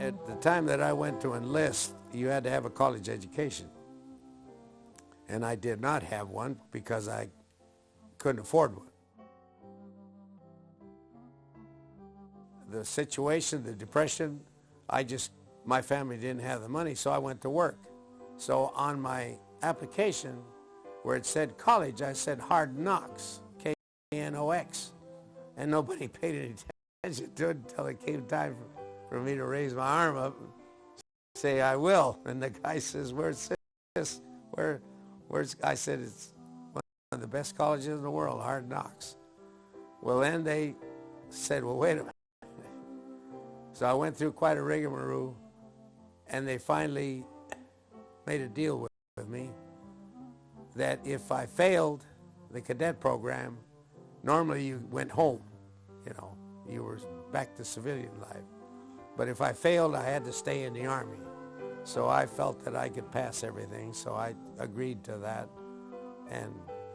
At the time that I went to enlist, you had to have a college education. And I did not have one because I couldn't afford one. The situation, the depression, my family didn't have the money, so I went to work. So on my application, where it said college, I said Hard Knocks, K-N-O-X. And nobody paid any attention to it until it came time for me to raise my arm up and say, I will. And the guy says, where's this? Where's, I said, it's one of the best colleges in the world, Hard Knocks. Well, then they said, well, wait a minute. So I went through quite a rigmarole, and they finally made a deal with me that if I failed the cadet program, normally you went home, you were back to civilian life. But if I failed, I had to stay in the Army. So I felt that I could pass everything, so I agreed to that, and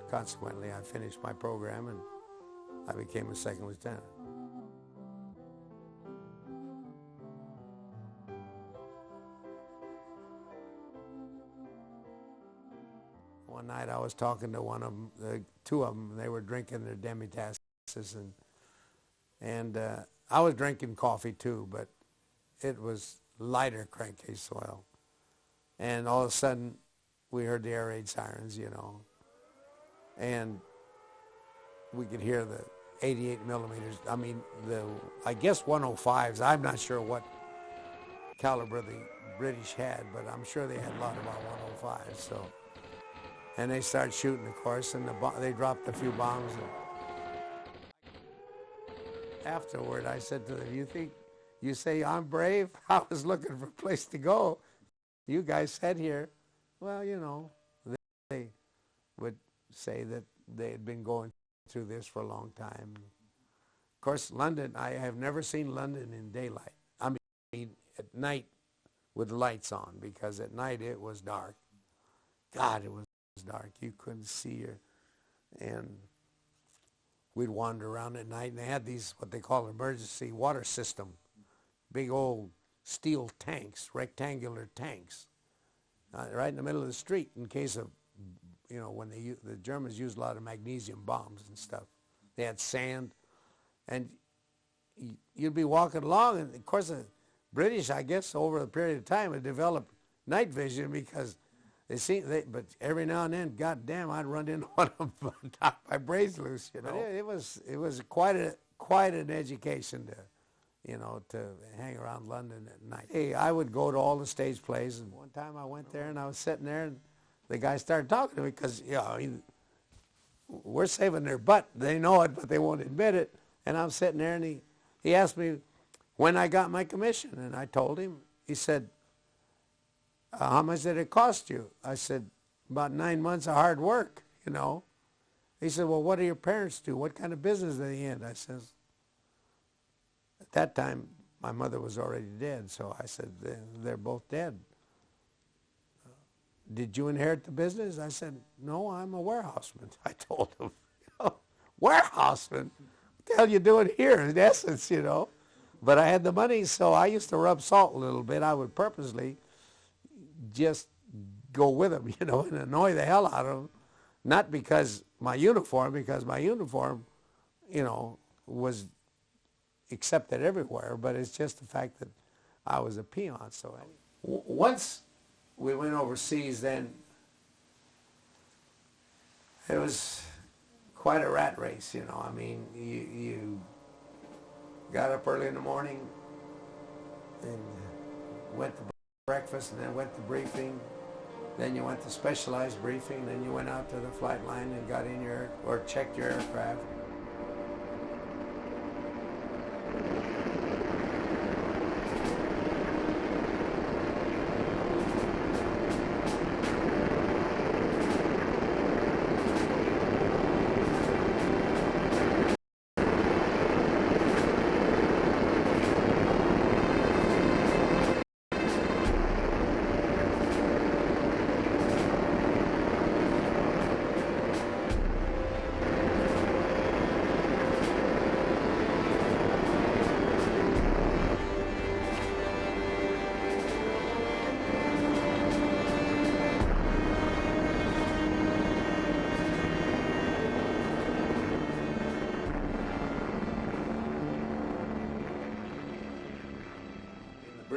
consequently I finished my program and I became a second lieutenant. One night I was talking to one of them, two of them, and they were drinking their demi-tasses, and I was drinking coffee too, but it was lighter crankcase oil. And all of a sudden, we heard the air raid sirens, and we could hear the 88 millimeters. I mean, I guess 105s. I'm not sure what caliber the British had, but I'm sure they had a lot about 105s. So, and they started shooting, of course, and they dropped a few bombs. Afterward, I said to them, you say I'm brave? I was looking for a place to go. You guys sat here. Well, they would say that they had been going through this for a long time. Of course, London, I have never seen London in daylight. I mean, at night with lights on, because at night it was dark. God, it was dark. You couldn't see and we'd wander around at night, and they had these, what they call emergency water system, big old steel tanks, rectangular tanks, right in the middle of the street in case of, when the Germans used a lot of magnesium bombs and stuff. They had sand, and you'd be walking along, and of course the British, I guess, over a period of time, had developed night vision because but every now and then, goddamn, I'd run into one of them and knock my brains loose. But it was quite an education to hang around London at night. Hey, I would go to all the stage plays, and one time I went there and I was sitting there, and the guy started talking to me because we're saving their butt. They know it, but they won't admit it. And I'm sitting there, and he asked me when I got my commission, and I told him. He said, how much did it cost you? I said, about 9 months of hard work, He said, well, what do your parents do? What kind of business are they in? I says, at that time, my mother was already dead, so I said, they're both dead. Did you inherit the business? I said, no, I'm a warehouseman. I told him, warehouseman? What the hell are you doing here, in essence, But I had the money, so I used to rub salt a little bit. I would purposely just go with them, and annoy the hell out of them. Not because my uniform, was accepted everywhere, but it's just the fact that I was a peon. So once we went overseas, then it was quite a rat race, I mean, you got up early in the morning and went to breakfast, and then went to briefing, then you went to specialized briefing, then you went out to the flight line and got in or checked your aircraft.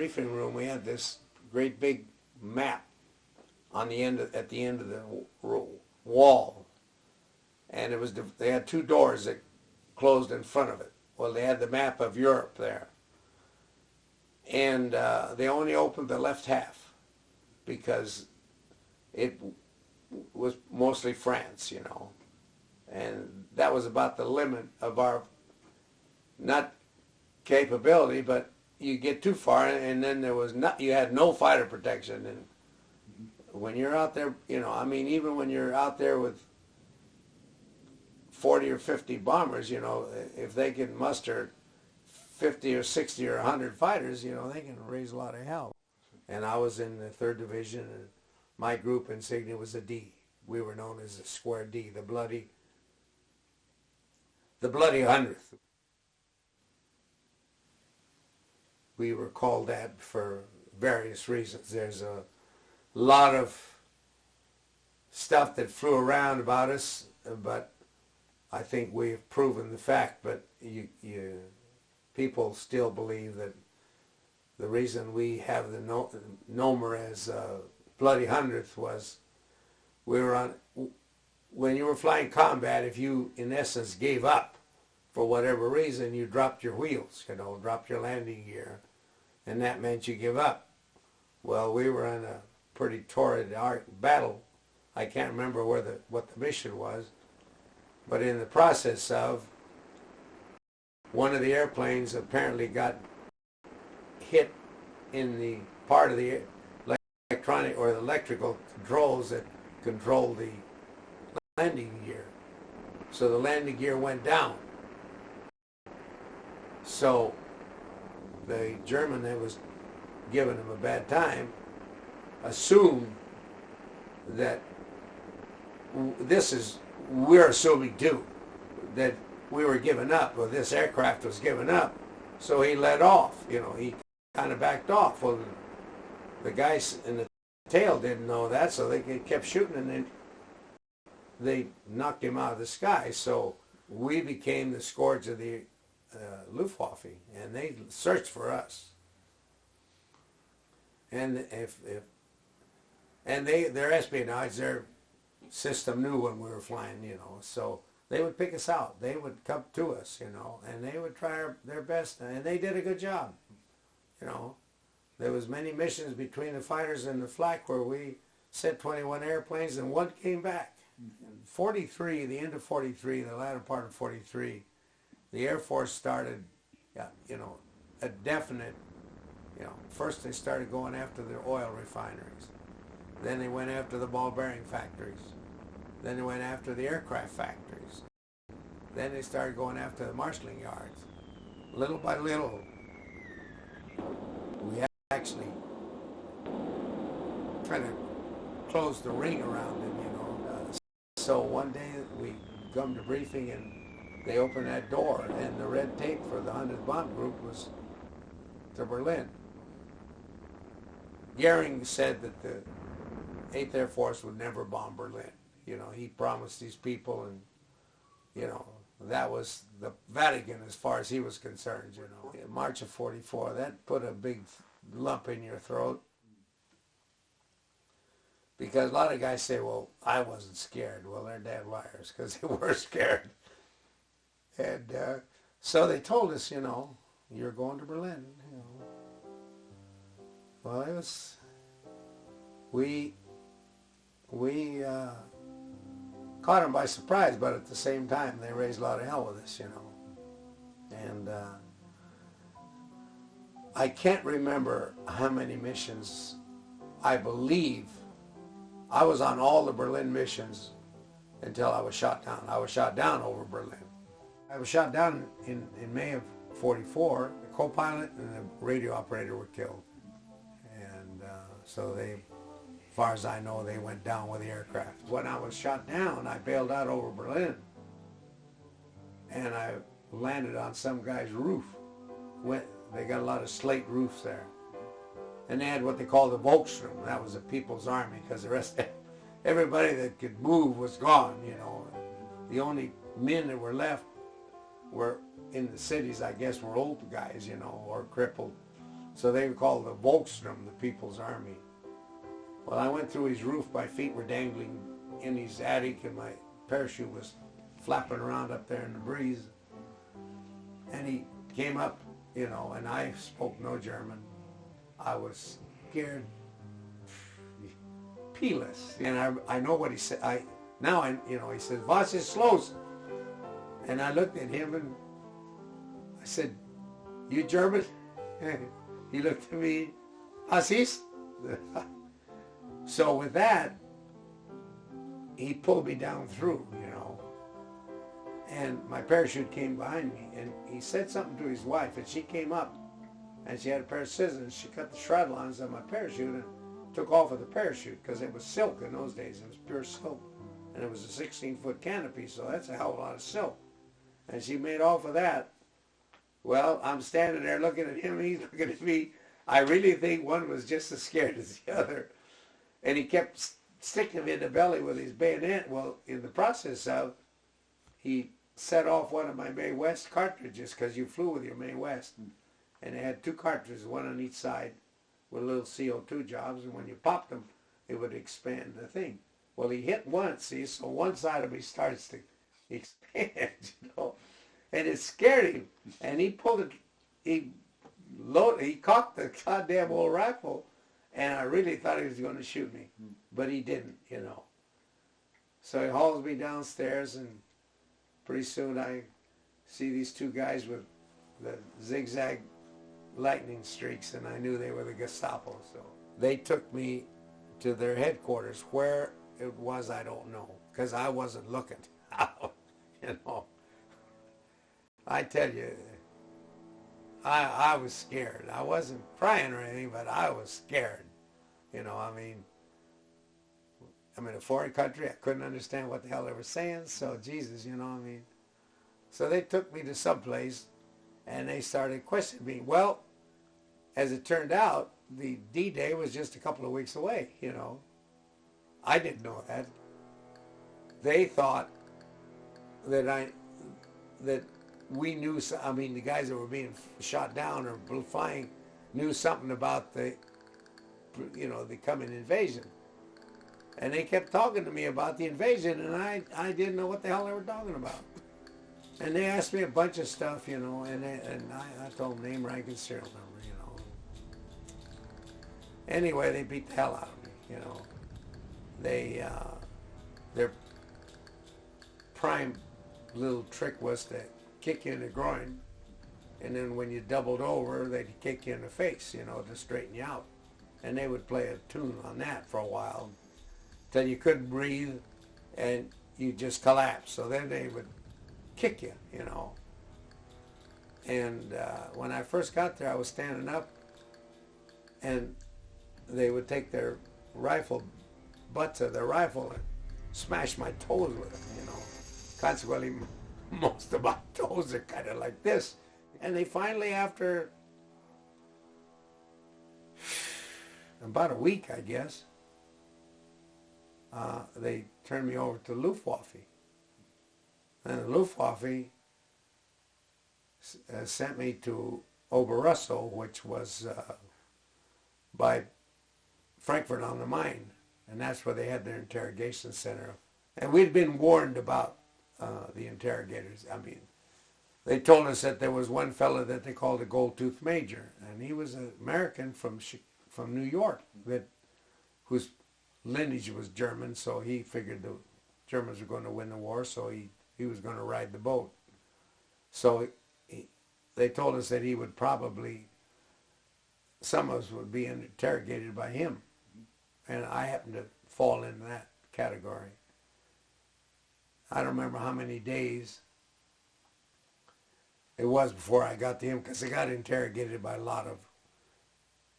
briefing room, we had this great big map on the end at the end of the wall, and it was they had two doors that closed in front of it. Well, they had the map of Europe there, and they only opened the left half because it was mostly France, you know, and that was about the limit of our not capability, but you get too far, and then there was not, you had no fighter protection. And when you're out there, you know, I mean, even when you're out there with 40 or 50 bombers, you know, if they can muster 50 or 60 or 100 fighters, you know, they can raise a lot of hell. And I was in the 3rd Division, and my group insignia was a D. We were known as the square D, the bloody 100th. We were called that for various reasons. There's a lot of stuff that flew around about us, but I think we've proven the fact. But people still believe that the reason we have the nomer as Bloody 100th was we were on, when you were flying combat, if you in essence gave up for whatever reason, you dropped your wheels, you know, dropped your landing gear, and that meant you give up. Well, we were in a pretty torrid battle. I can't remember what the mission was, but in the process of, one of the airplanes apparently got hit in the part of the electronic or the electrical controls that control the landing gear. So the landing gear went down. So the German that was giving him a bad time assumed that we're assuming too, that we were giving up, or this aircraft was giving up. So he let off, you know, he kind of backed off. Well, the guys in the tail didn't know that, so they kept shooting, and then they knocked him out of the sky. So we became the scourge of the Luftwaffe, and they searched for us. And their espionage, their system knew when we were flying, you know, so they would pick us out. They would come to us, you know, and they would try their best, and they did a good job, you know. There was many missions between the fighters and the flak where we sent 21 airplanes and one came back. In 43, the end of 43, the latter part of 43, the Air Force started, you know, a definite, you know, first they started going after the oil refineries. Then they went after the ball bearing factories. Then they went after the aircraft factories. Then they started going after the marshalling yards. Little by little, we actually kind of closed the ring around them, you know. So one day we come to briefing and they opened that door, and the red tape for the 100th Bomb Group was to Berlin. Goering said that the 8th Air Force would never bomb Berlin. You know, he promised these people, and, you know, that was the Vatican as far as he was concerned, you know. In March of 44, that put a big lump in your throat. Because a lot of guys say, well, I wasn't scared. Well, they're damn liars, because they were scared. And so they told us, you know, you're going to Berlin, you know. Well, it was, we caught them by surprise, but at the same time, they raised a lot of hell with us, you know. And I can't remember how many missions. I believe I was on all the Berlin missions until I was shot down. I was shot down over Berlin. I was shot down in May of 44. The co-pilot and the radio operator were killed. And so they, as far as I know, they went down with the aircraft. When I was shot down, I bailed out over Berlin. And I landed on some guy's roof. They got a lot of slate roofs there. And they had what they call the Volksturm. That was the People's Army, because the rest, everybody that could move was gone, you know. The only men that were left were in the cities, I guess, were old guys, you know, or crippled. So they were called the Volkssturm, the People's Army. Well, I went through his roof. My feet were dangling in his attic, and my parachute was flapping around up there in the breeze. And he came up, you know, and I spoke no German. I was scared, peeless. And I know what he said. He said, "Was ist los?" And I looked at him and I said, "You German?" He looked at me, "Was ist?" So with that, he pulled me down through, you know. And my parachute came behind me, and he said something to his wife, and she came up, and she had a pair of scissors, and she cut the shroud lines on my parachute and took off of the parachute, because it was silk in those days. It was pure silk. And it was a 16-foot canopy, so that's a hell of a lot of silk. And she made off of that. Well, I'm standing there looking at him, he's looking at me. I really think one was just as scared as the other. And he kept sticking me in the belly with his bayonet. Well, in the process of, he set off one of my Mae West cartridges, because you flew with your Mae West. And it had two cartridges, one on each side, with little CO2 jobs. And when you popped them, it would expand the thing. Well, he hit once, see, so one side of me starts to expand, you know. And it scared him. And he pulled it, he cocked the goddamn old rifle, and I really thought he was going to shoot me. But he didn't, you know. So he hauls me downstairs, and pretty soon I see these two guys with the zigzag lightning streaks, and I knew they were the Gestapo. So they took me to their headquarters. Where it was, I don't know, because I wasn't looking. You know, I tell you, I was scared. I wasn't crying or anything, but I was scared. You know, I'm in a foreign country. I couldn't understand what the hell they were saying. So Jesus, you know, I mean. So they took me to someplace, and they started questioning me. Well, as it turned out, the D-Day was just a couple of weeks away, you know. I didn't know that. They thought that we knew, I mean, the guys that were being shot down or flying knew something about the coming invasion. And they kept talking to me about the invasion, and I didn't know what the hell they were talking about. And they asked me a bunch of stuff, you know, and I told them name, rank, and serial number, you know. Anyway, they beat the hell out of me, you know. Their prime little trick was to kick you in the groin, and then when you doubled over, they'd kick you in the face, you know, to straighten you out. And they would play a tune on that for a while, till you couldn't breathe, and you just collapsed. So then they would kick you, you know. And when I first got there, I was standing up, and they would take their butts of their rifle and smash my toes with them, you know. Consequently, most of my toes are kind of like this. And they finally, after about a week, I guess, they turned me over to Luftwaffe. And the Luftwaffe sent me to Oberrussel, which was by Frankfurt on the Main. And that's where they had their interrogation center. And we'd been warned about the interrogators. I mean, they told us that there was one fellow that they called a gold-toothed major, and he was an American from New York, whose lineage was German, so he figured the Germans were going to win the war, so he was going to ride the boat. So they told us that he would probably, some of us would be interrogated by him. And I happened to fall into that category. I don't remember how many days it was before I got to him, because I got interrogated by a lot of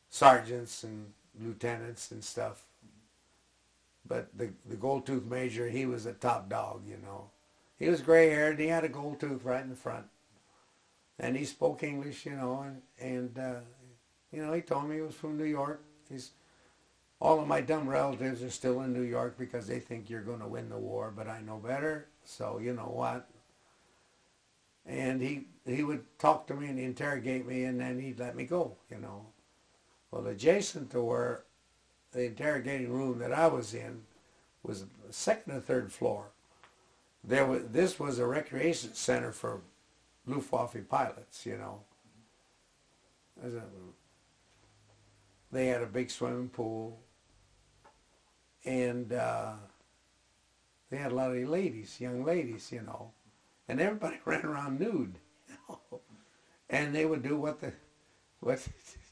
sergeants and lieutenants and stuff. But the gold-toothed major, he was a top dog, you know. He was gray-haired, and he had a gold tooth right in the front. And he spoke English, you know, and you know, he told me he was from New York. All of my dumb relatives are still in New York because they think you're going to win the war, but I know better, so you know what. And he would talk to me and interrogate me, and then he'd let me go, you know. Well, adjacent to where the interrogating room that I was in was the second or third floor. This was a recreation center for Luftwaffe pilots, you know. They had a big swimming pool, and they had a lot of ladies, young ladies, you know, and everybody ran around nude, you know, and they would do what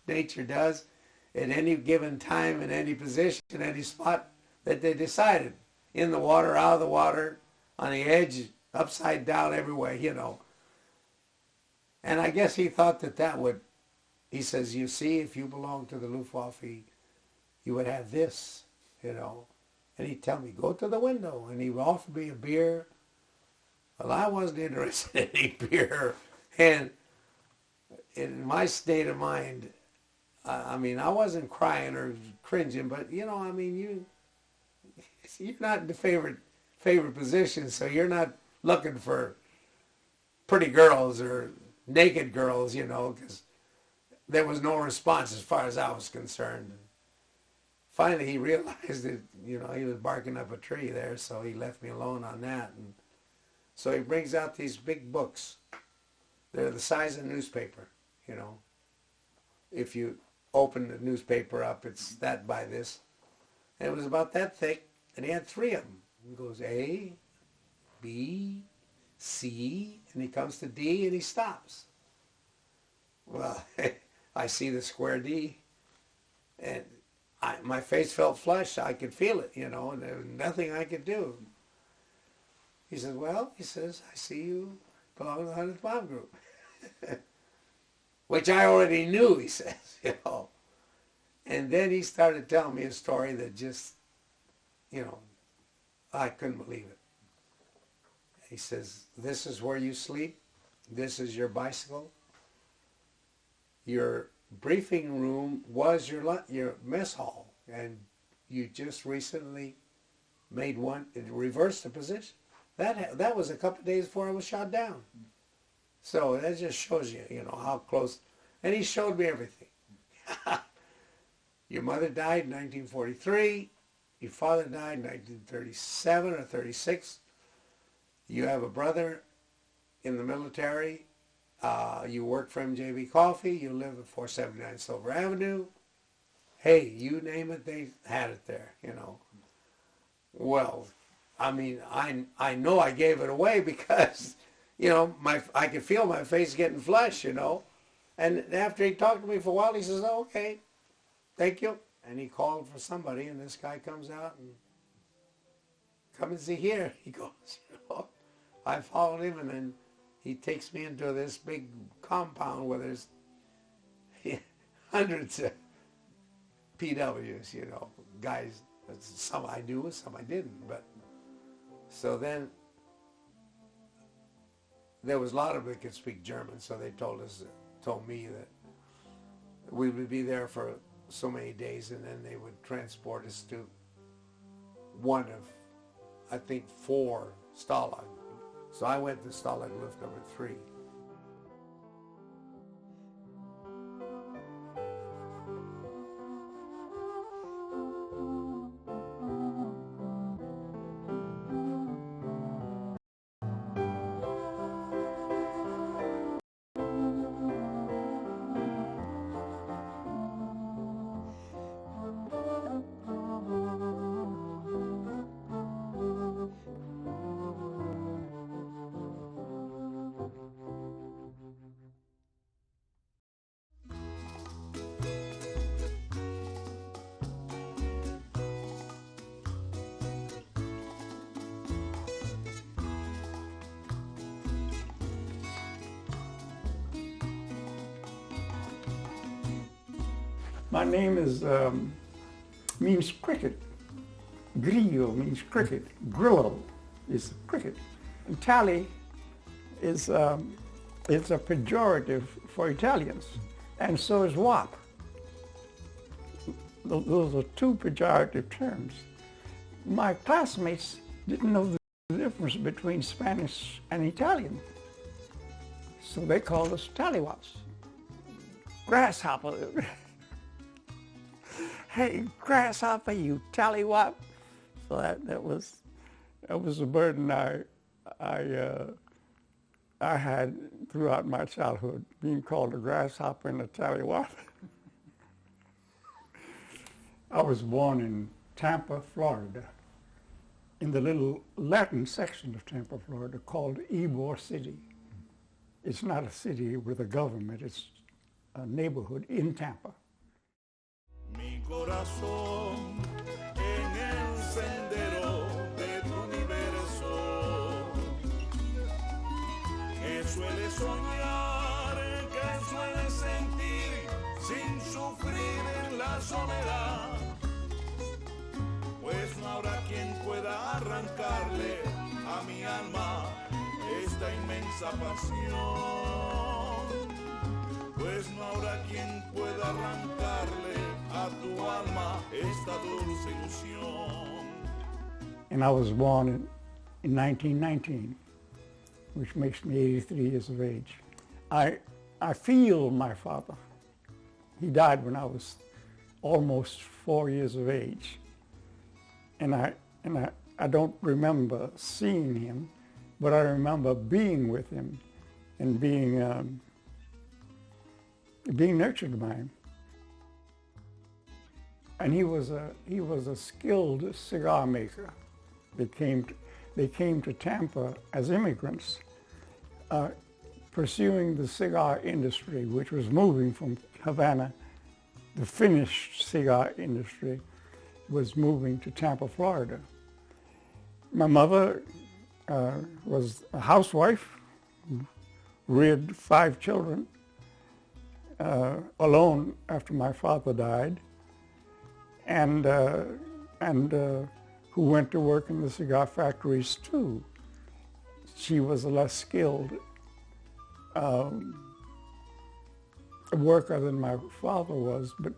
nature does at any given time, in any position, any spot that they decided, in the water, out of the water, on the edge, upside down, everywhere, you know. And I guess he thought that would, he says, you see, if you belong to the Luftwaffe, you would have this, you know. And he'd tell me, go to the window. And he would offer me a beer. Well, I wasn't interested in any beer. And in my state of mind, I mean, I wasn't crying or cringing, but, you know, I mean, you're not in the favorite position, so you're not looking for pretty girls or naked girls, you know, because there was no response as far as I was concerned. Finally, he realized that, you know, he was barking up a tree there, so he left me alone on that. And so he brings out these big books. They're the size of a newspaper, you know. If you open the newspaper up, it's that by this. And it was about that thick, and he had three of them. He goes A, B, C, and he comes to D, and he stops. Well, I see the square D, and my face felt flushed. I could feel it, you know, and there was nothing I could do. He says, well, he says, I see you belong to the 100th Bomb Group. Which I already knew, he says, you know. And then he started telling me a story that just, you know, I couldn't believe it. He says, this is where you sleep. This is your bicycle. Your briefing room was your mess hall, and you just recently made one, it reversed the position. That was a couple of days before I was shot down. So that just shows you, you know, how close. And he showed me everything. Your mother died in 1943. Your father died in 1937 or 36. You have a brother in the military. You work for MJB Coffee. You live at 479 Silver Avenue. Hey, you name it, they had it there, you know. Well, I mean, I know I gave it away because, you know, I could feel my face getting flushed, you know. And after he talked to me for a while, he says, oh, okay, thank you. And he called for somebody, and this guy comes out and, come and see here, he goes, you know. I followed him, and then he takes me into this big compound where there's hundreds of PWs, you know, guys. Some I knew, some I didn't. But so then there was a lot of them that could speak German, so they told me that we would be there for so many days, and then they would transport us to one of, I think, 4 Stalag. So I went to Stalag Luft number 3. My name means cricket. Grillo means cricket. Grillo is cricket. And tally is it's a pejorative for Italians, and so is WAP. Those are 2 pejorative terms. My classmates didn't know the difference between Spanish and Italian, so they called us tallywops. Grasshopper. "Hey, grasshopper, you tallywop." So that was a burden I had throughout my childhood, being called a grasshopper and a tallywop. I was born in Tampa, Florida, in the little Latin section of Tampa, Florida, called Ybor City. It's not a city with a government, it's a neighborhood in Tampa. Mi corazón en el sendero de tu universo, que suele soñar, que suele sentir sin sufrir en la soledad, pues no habrá quien pueda arrancarle a mi alma esta inmensa pasión, pues no habrá quien pueda arrancarle a tu alma esta dulce ilusión. And I was born in 1919, which makes me 83 years of age. I feel my father. He died when I was almost 4 years of age. And I don't remember seeing him, but I remember being with him and being nurtured by him. And he was a skilled cigar maker. They came to Tampa as immigrants, pursuing the cigar industry, which was moving from Havana. The finished cigar industry was moving to Tampa, Florida. My mother was a housewife, reared 5 children, alone after my father died, and who went to work in the cigar factories too. She was a less skilled worker than my father was, but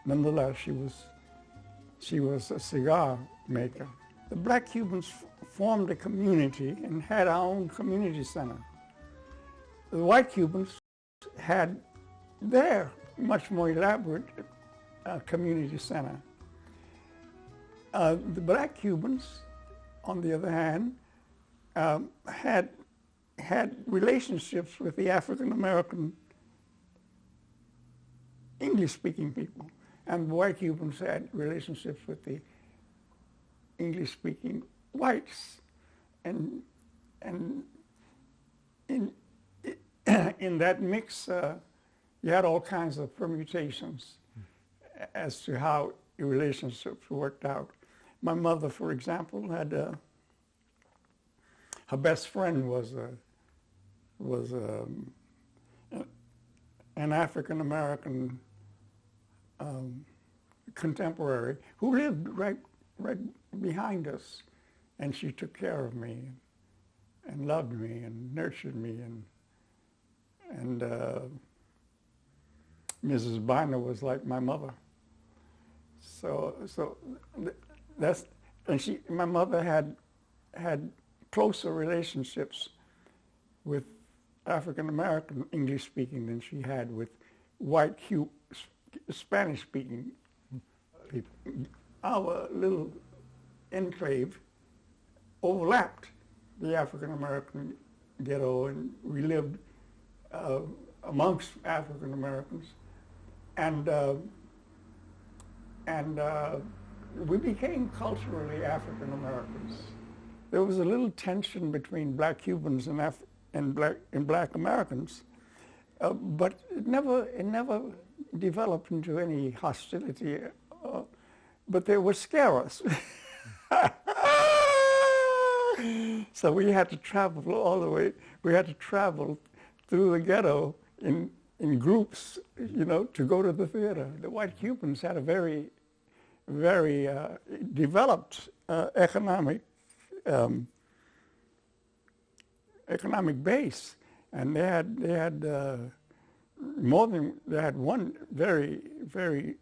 nonetheless she was a cigar maker. The Black Cubans formed a community and had our own community center. The white Cubans had their much more elaborate community center. The Black Cubans, on the other hand, had relationships with the African American English-speaking people, and the white Cubans had relationships with the English-speaking whites, and in that mix, you had all kinds of permutations as to how the relationships worked out. My mother, for example, had her best friend was an African American contemporary who lived right behind us, and she took care of me and loved me and nurtured me, and Mrs. Biner was like my mother. So that's, and my mother had closer relationships with African American English speaking than she had with white Spanish speaking people. Our little enclave overlapped the African American ghetto, and we lived amongst African Americans, and we became culturally African Americans. There was a little tension between Black Cubans and Black Americans, but it never developed into any hostility. But they would scare us. So we had to travel all the way. We had to travel through the ghetto in groups, to go to the theater. The white Cubans had a very developed economic base, and they had one very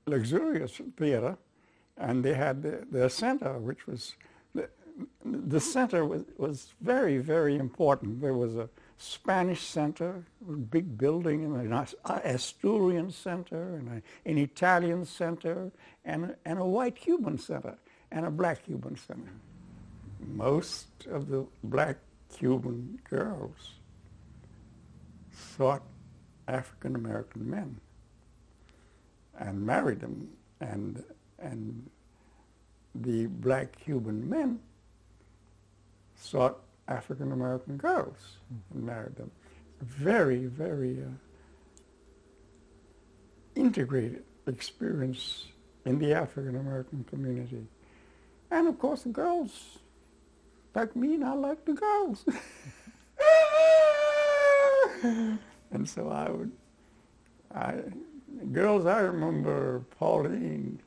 luxurious theater, and they had their center, which was the center was very important. There was a Spanish center, a big building, and an Asturian center, and an Italian center, and a white Cuban center, and a black Cuban center. Most of the black Cuban girls sought African American men and married them, and the black Cuban men sought African American girls and married them. Very, very integrated experience in the African American community. And of course the girls like me, and I like the girls. And so girls, I remember Pauline,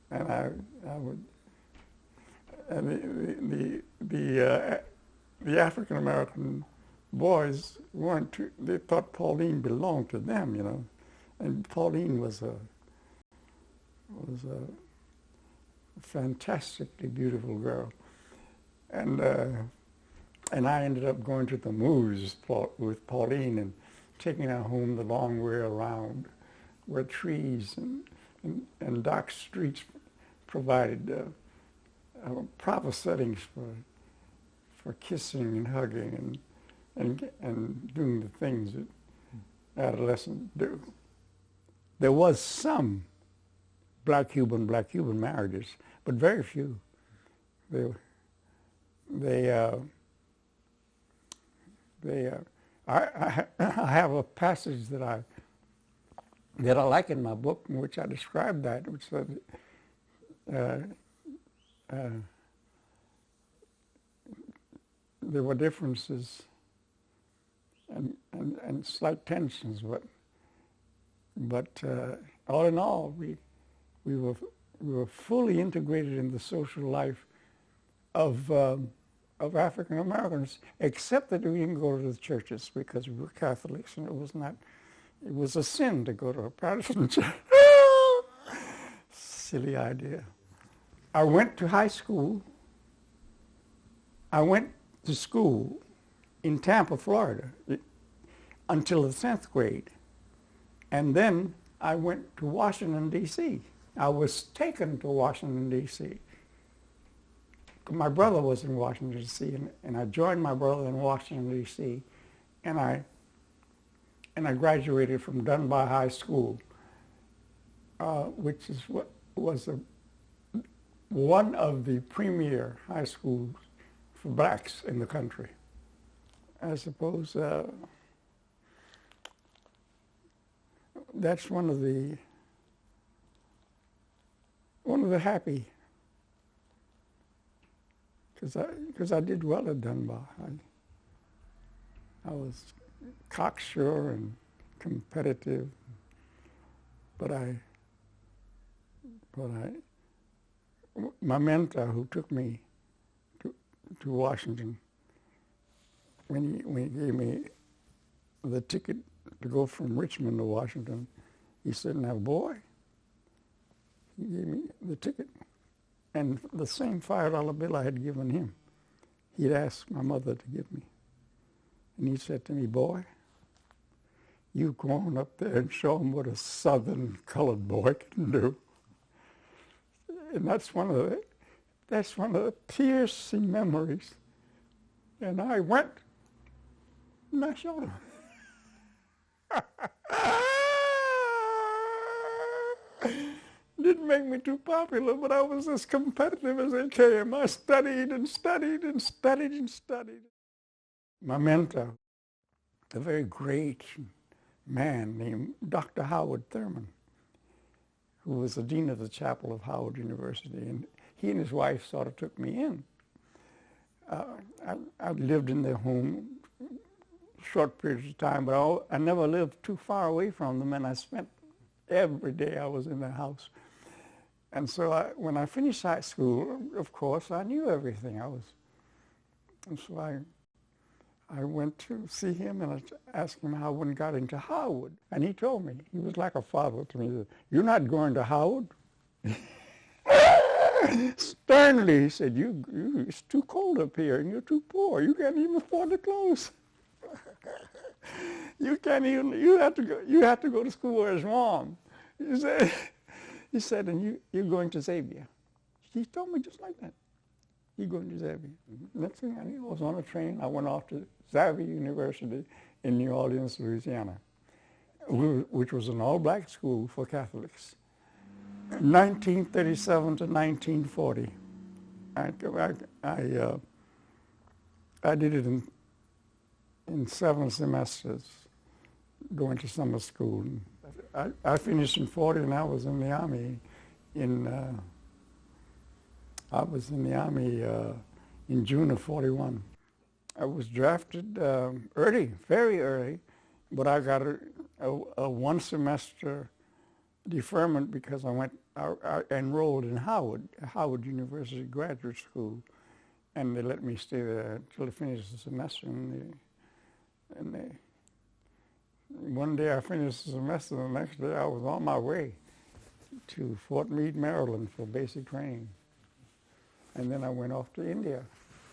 and I would, and the African American boys weren't too, they thought Pauline belonged to them, you know, and Pauline was a fantastically beautiful girl, and I ended up going to the movies with Pauline and taking her home the long way around, where trees and dark streets provided proper settings for kissing and hugging and doing the things that adolescents do. There was some black Cuban marriages, but very few. I have a passage that I like in my book in which I describe that, which says there were differences and slight tensions, but all in all, we were fully integrated in the social life of African Americans, except that we didn't go to the churches because we were Catholics, and it was a sin to go to a Protestant church. Silly idea. I went to high school. I went to school in Tampa, Florida, until the 10th grade. And then I went to Washington, D.C. I was taken to Washington, D.C. My brother was in Washington, D.C., and I joined my brother in Washington, D.C., and I graduated from Dunbar High School, which is what was one of the premier high schools for blacks in the country. I suppose that's one of the happy, because I did well at Dunbar. I was cocksure and competitive, but my mentor, who took me to Washington, when he gave me the ticket to go from Richmond to Washington, he said, "Now, boy," he gave me the ticket, and the same $5 bill I had given him, he'd asked my mother to give me. And he said to me, "Boy, you go on up there and show them what a Southern colored boy can do." And that's one of the piercing memories. And I went, and I showed him. Didn't make me too popular, but I was as competitive as they came. I studied and studied and studied and studied. My mentor, a very great man named Dr. Howard Thurman, who was the dean of the chapel of Howard University, and he and his wife sort of took me in. I lived in their home short periods of time, but I never lived too far away from them, and I spent every day I was in their house. And so when I finished high school, of course, I knew everything. And so I went to see him and I asked him how one got into Howard. And he told me, he was like a father to me, "You're not going to Howard?" Sternly, he said, it's too cold up here and you're too poor. You can't even afford the clothes. You have to go to school where it's warm. He said, and you're going to Xavier. He told me just like that. You're going to Xavier. Next thing I knew, I was on a train. I went off to Xavier University in New Orleans, Louisiana, which was an all-black school for Catholics. 1937 to 1940. I did it in 7 semesters, going to summer school. I finished in 40, and I was in the Army in June of 41. I was drafted early, very early, but I got a 1 semester deferment because I enrolled in Howard University Graduate School, and they let me stay there until I finished the semester. And one day I finished the semester, and the next day I was on my way to Fort Meade, Maryland for basic training. And then I went off to India,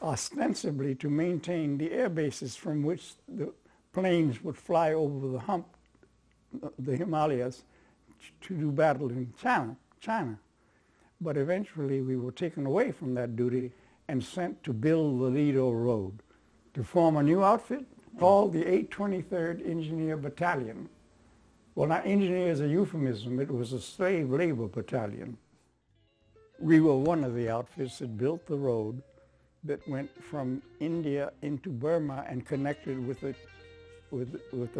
ostensibly to maintain the air bases from which the planes would fly over the Himalayas, to do battle in China. But eventually we were taken away from that duty and sent to build the Lido Road, to form a new outfit called the 823rd Engineer Battalion. Well, now, engineer is a euphemism. It was a slave labor battalion. We were one of the outfits that built the road that went from India into Burma and connected with the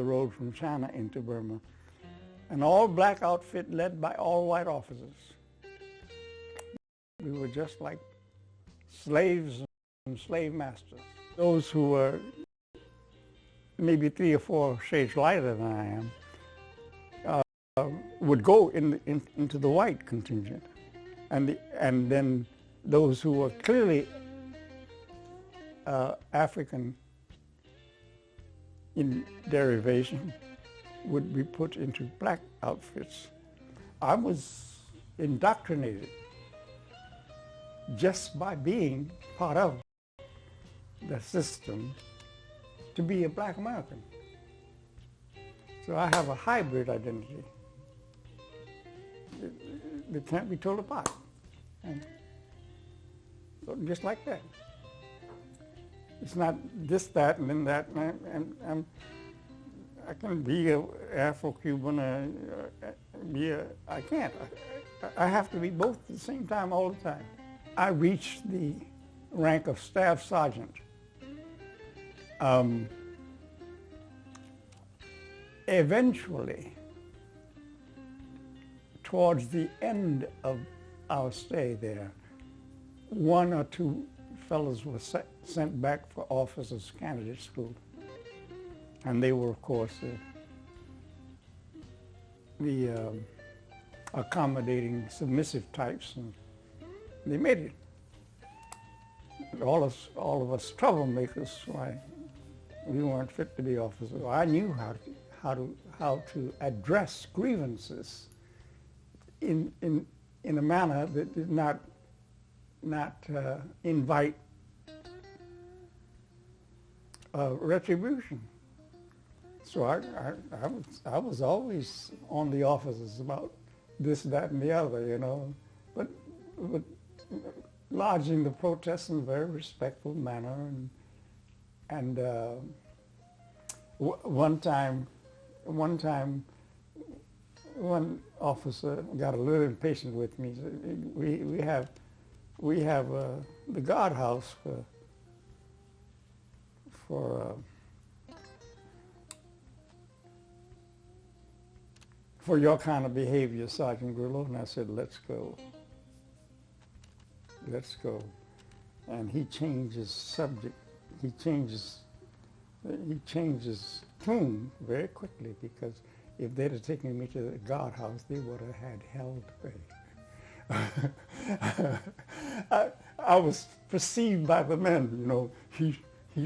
road from China into Burma. An all-black outfit led by all-white officers. We were just like slaves and slave masters. Those who were maybe 3 or 4 shades lighter than I am would go into the white contingent, and then those who were clearly African in derivation would be put into black outfits. I was indoctrinated just by being part of the system to be a black American. So I have a hybrid identity that can't be told apart. And so just like that. It's not this, that, and then that, and I can be an Afro-Cuban, I can't. I have to be both at the same time all the time. I reached the rank of staff sergeant. Eventually, towards the end of our stay there, 1 or 2 fellows were sent back for officers' candidate school. And they were, of course, the accommodating, submissive types, and they made it. All of us troublemakers, why we weren't fit to be officers. I knew how to address grievances in a manner that did not invite retribution. So I was always on the officers about this, that, and the other, you know, but lodging the protests in a very respectful manner. And one time, one officer got a little impatient with me. We have the guardhouse for your kind of behavior, Sergeant Grillo. And I said, let's go. Let's go. And he changes subject. He changes tune very quickly, because if they'd have taken me to the guardhouse, they would have had hell to pay. I was perceived by the men, you know, he's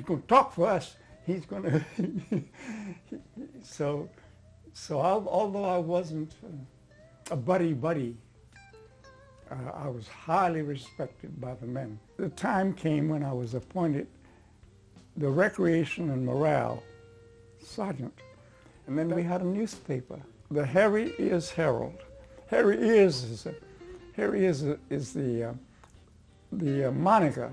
going to talk for us. He's going to. So although I wasn't a buddy, I was highly respected by the men. The time came when I was appointed the Recreation and Morale Sergeant. And then we had a newspaper, the Harry Ears Herald. Harry Ears is the moniker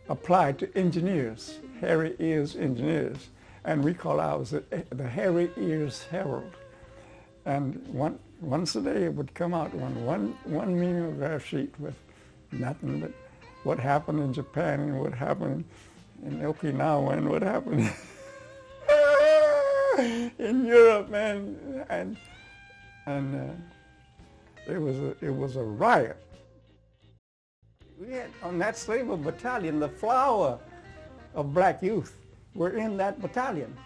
applied to engineers, Harry Ears engineers. And we call ours the Harry Ears Herald. And once a day it would come out on one mimeograph sheet with nothing but what happened in Japan and what happened in Okinawa and what happened in Europe, man. And it was a riot. We had on that Slaver battalion, the flower of black youth were in that battalion.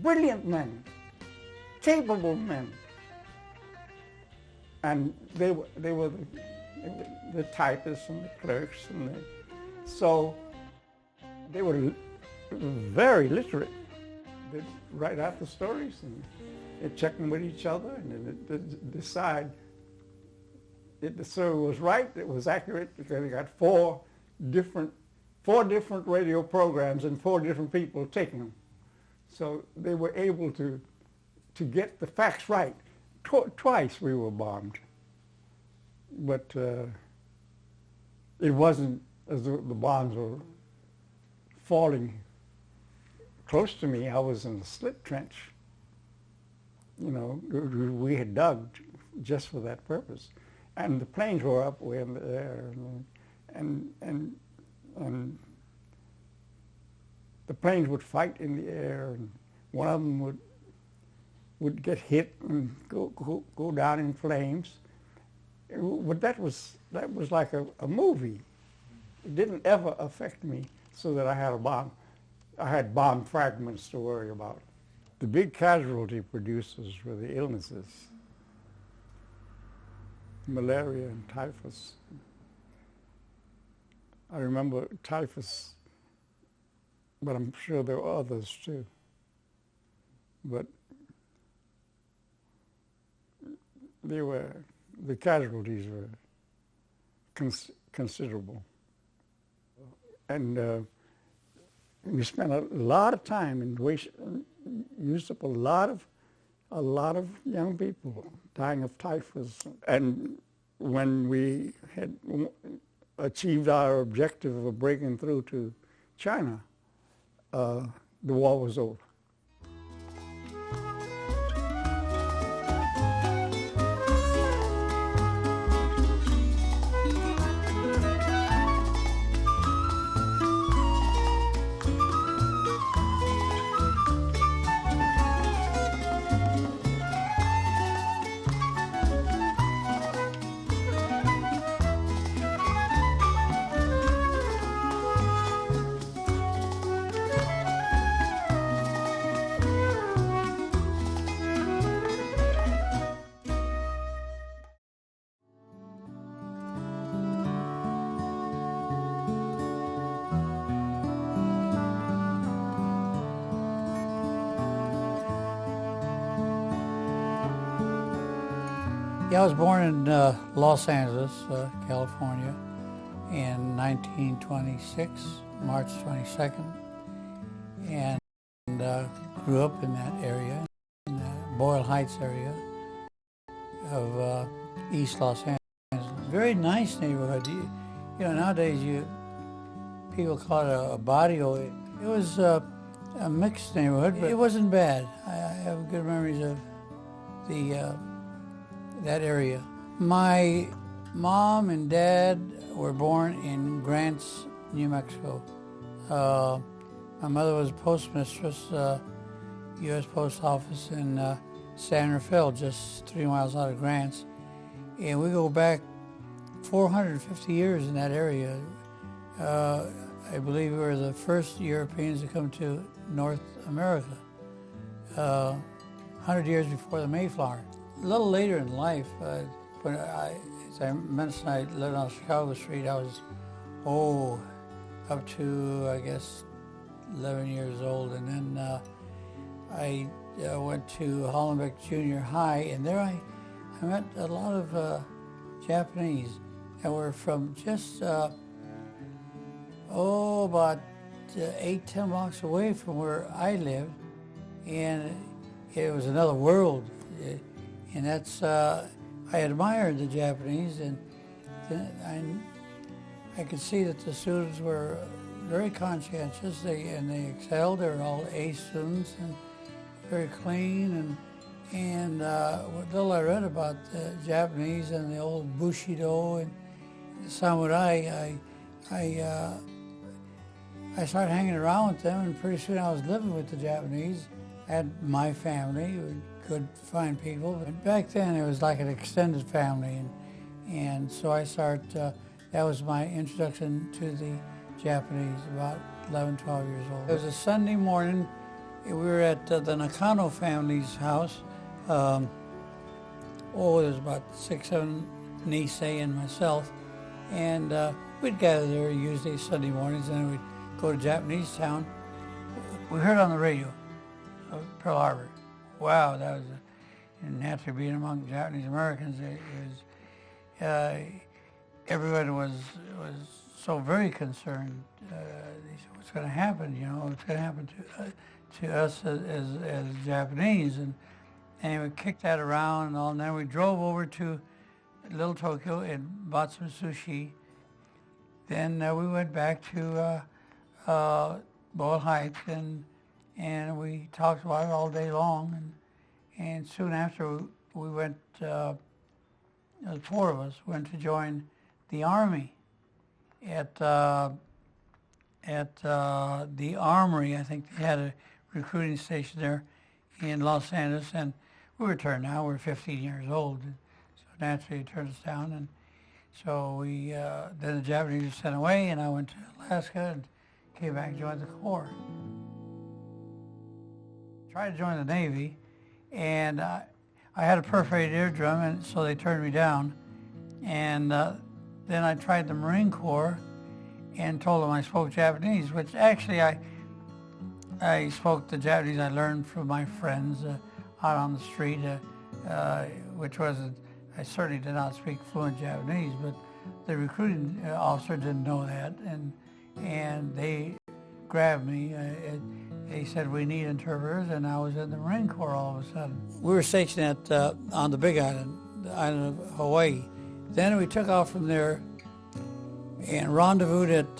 Brilliant men, capable men, and they were the typists and the clerks, and so they were very literate. They'd write out the stories and they'd check them with each other, and they'd decide if the story was right, it was accurate, because they got four different radio programs and 4 different people taking them. So they were able to get the facts right. Twice we were bombed. But it wasn't as though the bombs were falling close to me. I was in a slit trench. You know, we had dug just for that purpose. And the planes were up way in the air, and the planes would fight in the air, and one of them would get hit and go down in flames. But that was like a movie. It didn't ever affect me so that I had bomb fragments to worry about. The big casualty producers were the illnesses. Malaria and typhus. I remember typhus, but I'm sure there were others too. But the casualties were considerable. And we spent a lot of time and used up a lot of young people dying of typhus. And when we had achieved our objective of breaking through to China, the war was over. Yeah, I was born in Los Angeles, California, in 1926, March 22nd, and grew up in that area, in the Boyle Heights area of East Los Angeles. Very nice neighborhood. You know, nowadays people call it a barrio. It was a mixed neighborhood, but it wasn't bad. I have good memories of that area. My mom and dad were born in Grants, New Mexico. My mother was a postmistress, U.S. Post Office in San Rafael, just 3 miles out of Grants. And we go back 450 years in that area. I believe we were the first Europeans to come to North America, 100 years before the Mayflower. A little later in life, when as I mentioned, I lived on Chicago Street. I was, up to, I guess, 11 years old. And then I went to Hollenbeck Junior High, and there I met a lot of Japanese that were from just, about 8-10 blocks away from where I lived. And it was another world. And that's, I admired the Japanese, and I could see that the students were very conscientious, and they excelled. They were all A students and very clean. And what little I read about the Japanese and the old Bushido and samurai, I started hanging around with them, and pretty soon I was living with the Japanese. I had my family, good, fine people. But back then it was like an extended family, and so I started, that was my introduction to the Japanese, about 11, 12 years old. It was a Sunday morning. We were at the Nakano family's house. There was about 6, 7 Nisei and myself, and we'd gather there usually Sunday mornings, and then we'd go to Japanese town. We heard on the radio of Pearl Harbor. Wow, that was, and naturally being among Japanese Americans, everyone was so very concerned. They said, "What's going to happen? You know, what's going to happen to us as Japanese?" And we kicked that around and all. And then we drove over to Little Tokyo and bought some sushi. Then we went back to Boyle Heights, and we talked about it all day long. And soon after, we went, the 4 of us went to join the Army at the Armory. I think they had a recruiting station there in Los Angeles, and we were turned down. We were 15 years old, so naturally it turned us down. And so we then the Japanese were sent away, and I went to Alaska and came back and joined the Corps. Tried to join the Navy, and I had a perforated eardrum, and so they turned me down. And then I tried the Marine Corps and told them I spoke Japanese, which actually I spoke the Japanese I learned from my friends out on the street, which wasn't, I certainly did not speak fluent Japanese, but the recruiting officer didn't know that, and they grabbed me. They said, "We need interpreters," and I was in the Marine Corps all of a sudden. We were stationed on the Big Island, the island of Hawaii. Then we took off from there and rendezvoused at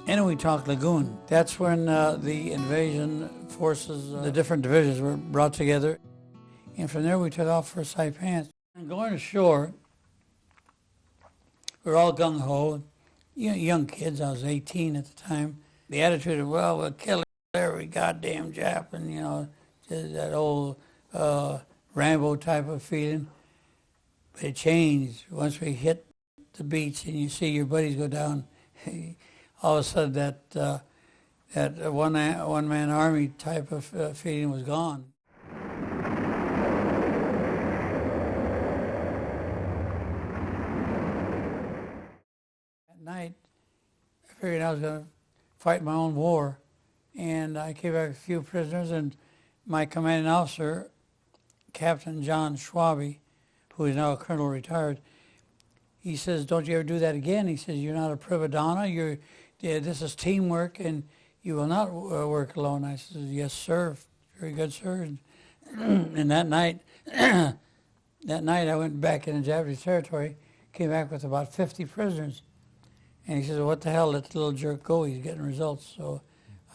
Inuitak Lagoon. That's when the invasion forces, the different divisions were brought together. And from there we took off for Saipan. And going ashore, we were all gung-ho, young kids. I was 18 at the time. The attitude of, well, we'll kill every goddamn Jap, and, you know, just that old Rambo type of feeling. But it changed once we hit the beach and you see your buddies go down. All of a sudden that one-man army type of feeling was gone. At night, I figured I was going to fight my own war, and I came back with a few prisoners, and my commanding officer, Captain John Schwabe, who is now a colonel retired, he says, "Don't you ever do that again." He says, "You're not a prima donna. This is teamwork, and you will not work alone." I said, "Yes, sir. Very good, sir." And that night, I went back into Japanese territory, came back with about 50 prisoners. And he says, "What the hell, let the little jerk go. He's getting results." So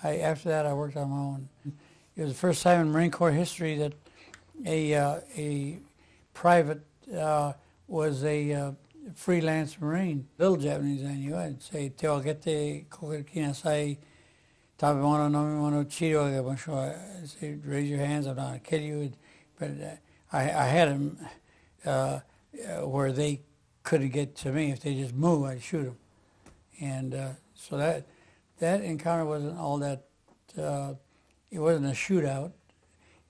after that, I worked on my own. It was the first time in Marine Corps history that a private was a freelance Marine. Little Japanese I knew. I'd say, "Te ogete kokinasai, tabemono nomimono chido agabonsho." I'd say, "Raise your hands, I'm not going to kill you." But I had them where they couldn't get to me. If they just moved, I'd shoot them. And so that encounter wasn't all that, it wasn't a shootout.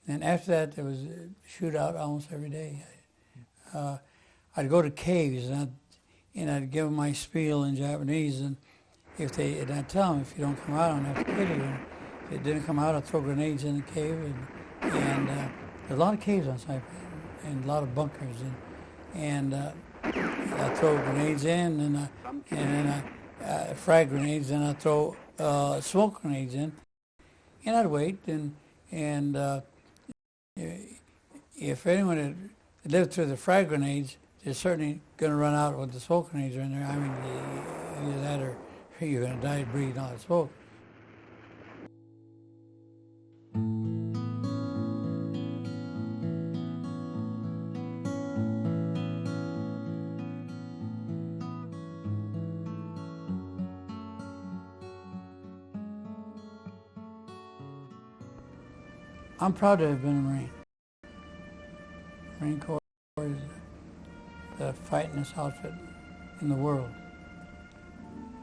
And after that, there was a shootout almost every day. I'd go to caves, and I'd give them my spiel in Japanese, and I'd tell them, "If you don't come out, I'm going to have to kill you." And if it didn't come out, I'd throw grenades in the cave. And there's a lot of caves on Saipan, and a lot of bunkers. and I throw grenades in, and then I frag grenades, and I throw smoke grenades in, and I'd wait, and if anyone had lived through the frag grenades, they're certainly going to run out when the smoke grenades are in there. I mean, either that or you're going to die breathing all the smoke. I'm proud to have been a Marine. Marine Corps is the fightingest outfit in the world.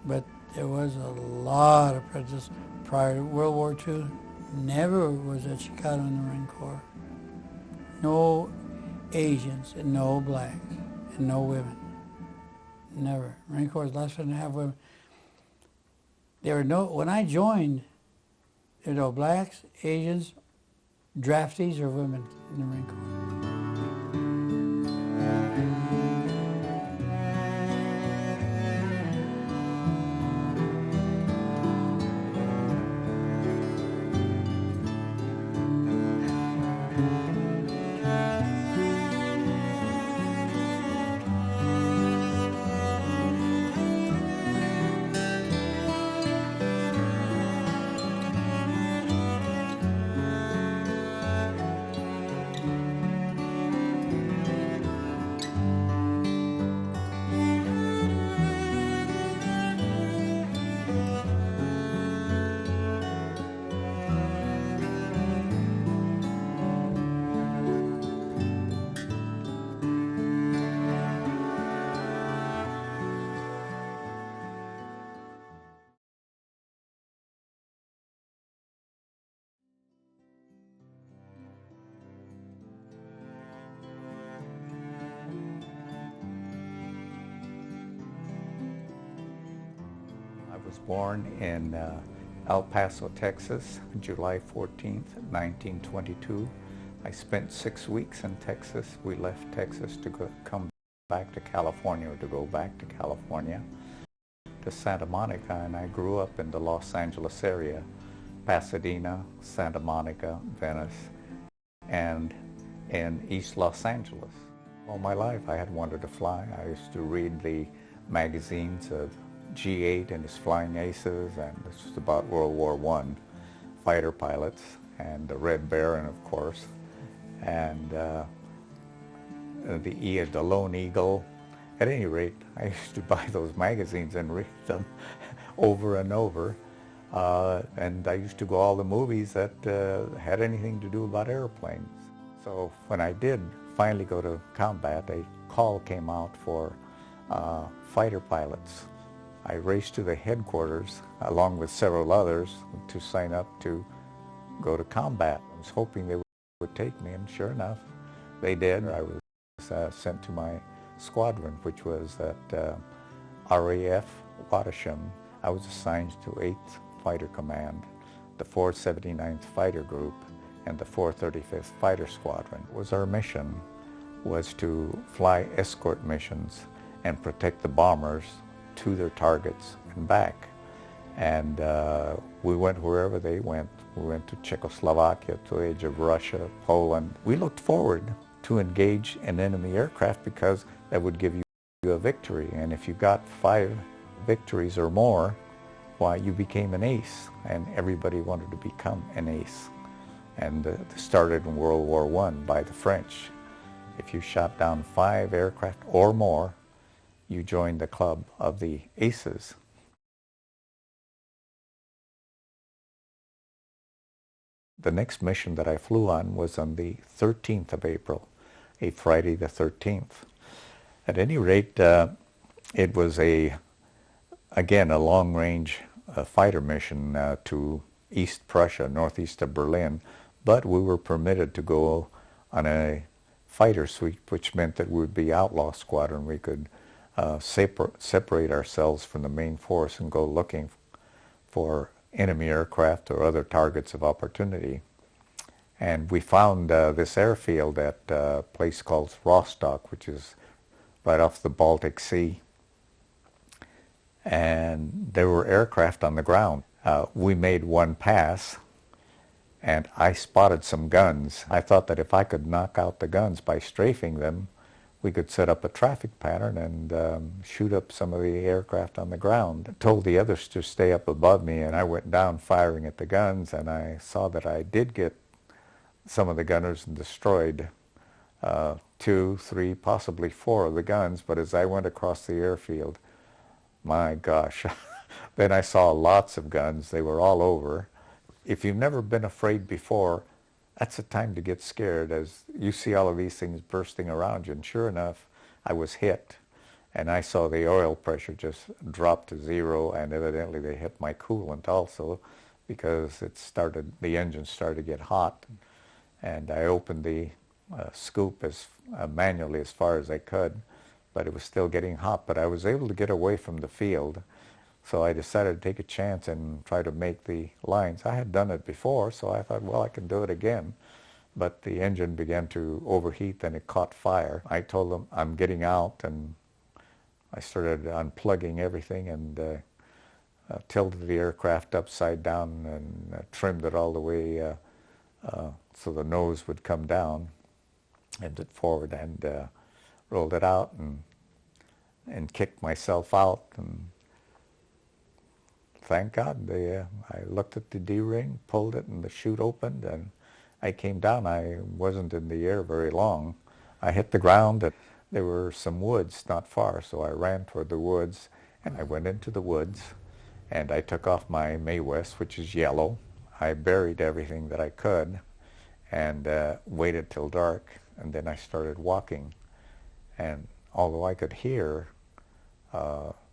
But there was a lot of prejudice prior to World War II. Never was a Chicano in the Marine Corps. No Asians and no blacks and no women. Never. Marine Corps is less than half women. There were no, when I joined, there were no blacks, Asians, draftees, or women in the Marine Corps. I was born in El Paso, Texas, July 14th, 1922. I spent 6 weeks in Texas. We left Texas to come back to California, or to go back to California, to Santa Monica, and I grew up in the Los Angeles area, Pasadena, Santa Monica, Venice, and in East Los Angeles. All my life I had wanted to fly. I used to read the magazines of G8 and his Flying Aces, and this was about World War I, fighter pilots, and the Red Baron, of course, and the Lone Eagle. At any rate, I used to buy those magazines and read them over and over, and I used to go to all the movies that had anything to do about airplanes. So when I did finally go to combat, a call came out for fighter pilots. I raced to the headquarters along with several others to sign up to go to combat. I was hoping they would take me, and sure enough, they did. I was sent to my squadron, which was at RAF Watasham. I was assigned to 8th Fighter Command, the 479th Fighter Group, and the 435th Fighter Squadron. Our mission was to fly escort missions and protect the bombers to their targets and back. And we went wherever they went. We went to Czechoslovakia, to the edge of Russia, Poland. We looked forward to engage an enemy aircraft because that would give you a victory. And if you got 5 victories or more, why, you became an ace, and everybody wanted to become an ace. And this started in World War I by the French. If you shot down 5 aircraft or more, you joined the club of the aces. The next mission that I flew on was on the 13th of April, a Friday the 13th. At any rate, it was again a long-range fighter mission to East Prussia, northeast of Berlin, but we were permitted to go on a fighter sweep, which meant that we would be outlaw squadron. We could separate ourselves from the main force and go looking for enemy aircraft or other targets of opportunity. And we found this airfield at a place called Rostock, which is right off the Baltic Sea, and there were aircraft on the ground. We made one pass, and I spotted some guns. I thought that if I could knock out the guns by strafing them, we could set up a traffic pattern and shoot up some of the aircraft on the ground. I told the others to stay up above me, and I went down firing at the guns, and I saw that I did get some of the gunners and destroyed 2, 3, possibly 4 of the guns. But as I went across the airfield, my gosh, then I saw lots of guns. They were all over. If you've never been afraid before, that's a time to get scared, as you see all of these things bursting around you. And sure enough, I was hit, and I saw the oil pressure just drop to 0, and evidently they hit my coolant also, because the engine started to get hot. And I opened the scoop manually as far as I could, but it was still getting hot. But I was able to get away from the field, so I decided to take a chance and try to make the lines. I had done it before, so I thought, well, I can do it again. But the engine began to overheat, and it caught fire. I told them I'm getting out, and I started unplugging everything and tilted the aircraft upside down and trimmed it all the way so the nose would come down, and it forward, and rolled it out and kicked myself out. And thank God, I looked at the D-ring, pulled it, and the chute opened, and I came down. I wasn't in the air very long. I hit the ground, and there were some woods not far, so I ran toward the woods, and I went into the woods, and I took off my Mae West, which is yellow. I buried everything that I could, and waited till dark, and then I started walking. And although I could hear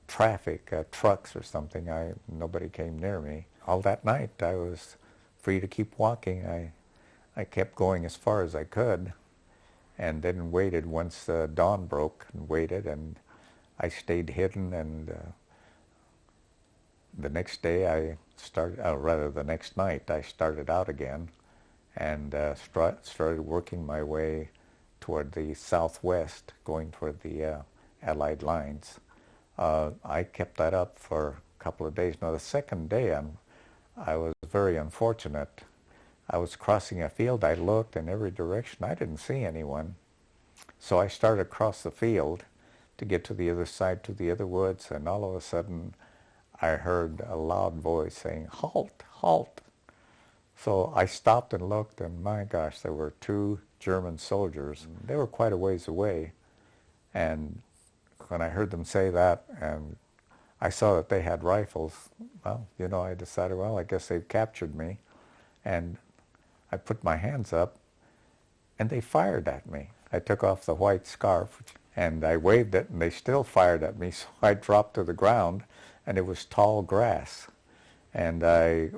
traffic, trucks or something, nobody came near me. All that night I was free to keep walking. I kept going as far as I could, and then waited once dawn broke, and waited, and I stayed hidden. And the next day the next night I started out again, and started working my way toward the southwest, going toward the Allied lines. I kept that up for a couple of days. Now, the second day, I was very unfortunate. I was crossing a field. I looked in every direction. I didn't see anyone. So I started across the field to get to the other side, to the other woods, and all of a sudden I heard a loud voice saying, "Halt, halt." So I stopped and looked, and my gosh, there were 2 German soldiers. They were quite a ways away, and when I heard them say that, and I saw that they had rifles, well, I decided, well, I guess they've captured me. And I put my hands up, and they fired at me. I took off the white scarf, and I waved it, and they still fired at me, so I dropped to the ground, and it was tall grass. And I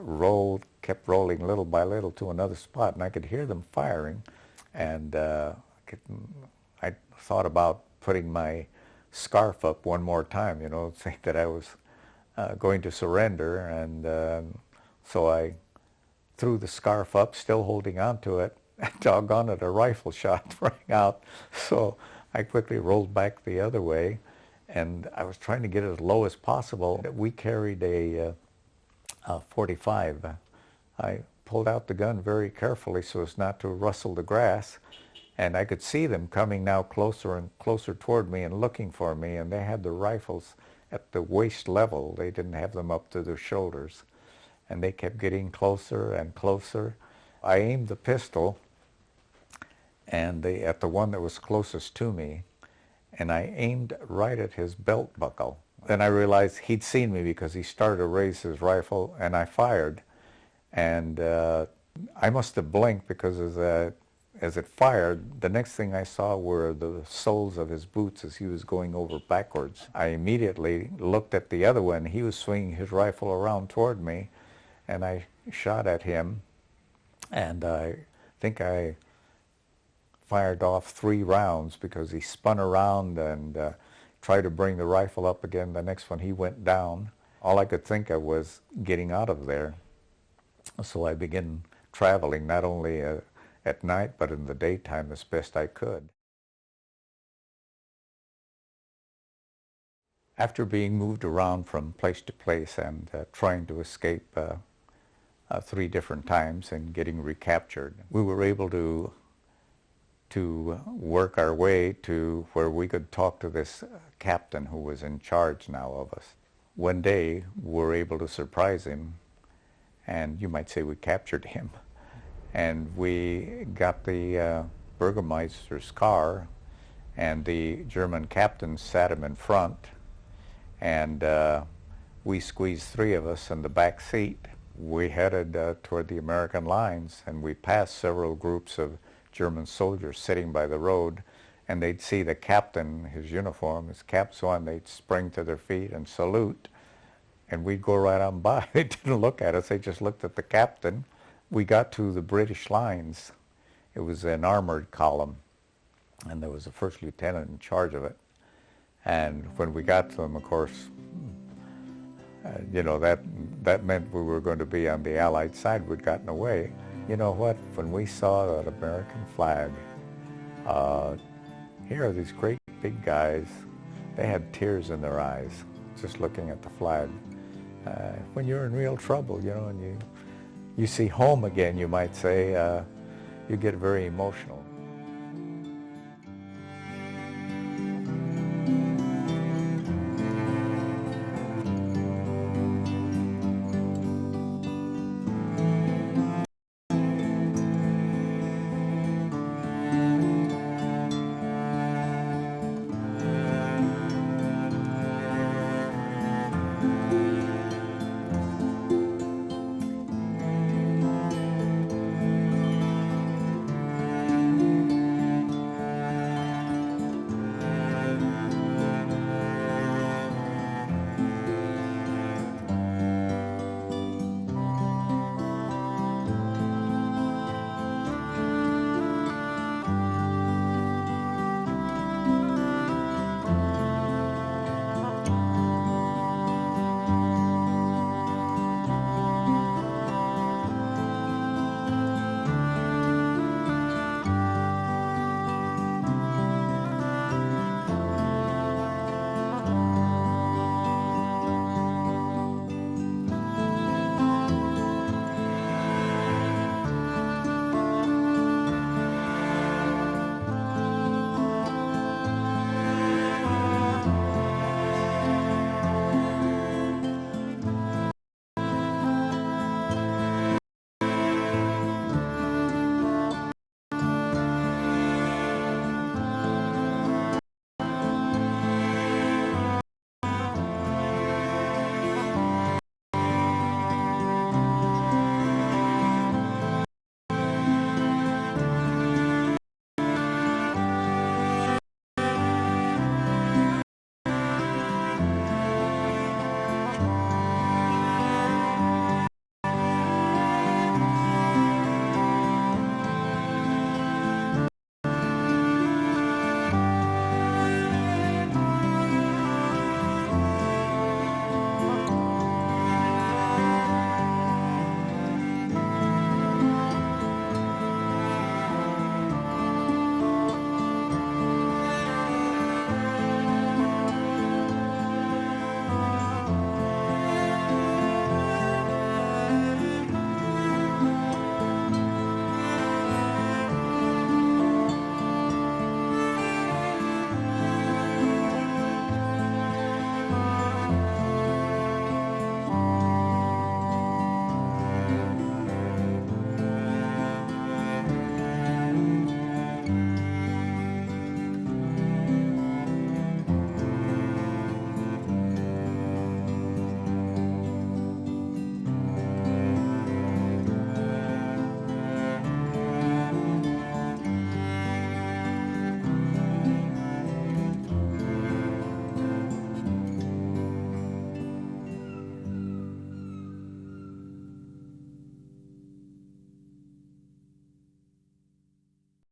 kept rolling little by little to another spot, and I could hear them firing. And I thought about putting my scarf up one more time, saying that I was going to surrender. And so I threw the scarf up, still holding on to it, and doggone it, a rifle shot rang out. So I quickly rolled back the other way, and I was trying to get it as low as possible. We carried a 45. I pulled out the gun very carefully so as not to rustle the grass, and I could see them coming now closer and closer toward me and looking for me, and they had the rifles at the waist level. They didn't have them up to their shoulders, and they kept getting closer and closer. I aimed the pistol and at the one that was closest to me, and I aimed right at his belt buckle. Then I realized he'd seen me, because he started to raise his rifle, and I fired. And I must have blinked, because as it fired, the next thing I saw were the soles of his boots as he was going over backwards. I immediately looked at the other one. He was swinging his rifle around toward me, and I shot at him. And I think I fired off 3 rounds, because he spun around and tried to bring the rifle up again. The next one, he went down. All I could think of was getting out of there. So I began traveling, not only at night, but in the daytime as best I could. After being moved around from place to place and trying to escape 3 different times and getting recaptured, we were able to work our way to where we could talk to this captain who was in charge now of us. One day we were able to surprise him, and you might say we captured him, and we got the Burgermeister's car, and the German captain sat him in front, and we squeezed 3 of us in the back seat. We headed toward the American lines, and we passed several groups of German soldiers sitting by the road, and they'd see the captain, his uniform, his cap's on, they'd spring to their feet and salute, and we'd go right on by. They didn't look at us, they just looked at the captain. We got to the British lines. It was an armored column, and there was a first lieutenant in charge of it. And when we got to them, of course, you know, that meant we were going to be on the Allied side. We'd gotten away. You know what? When we saw that American flag, here are these great big guys. They had tears in their eyes just looking at the flag. When you're in real trouble, you know, and you see home again, you might say, you get very emotional.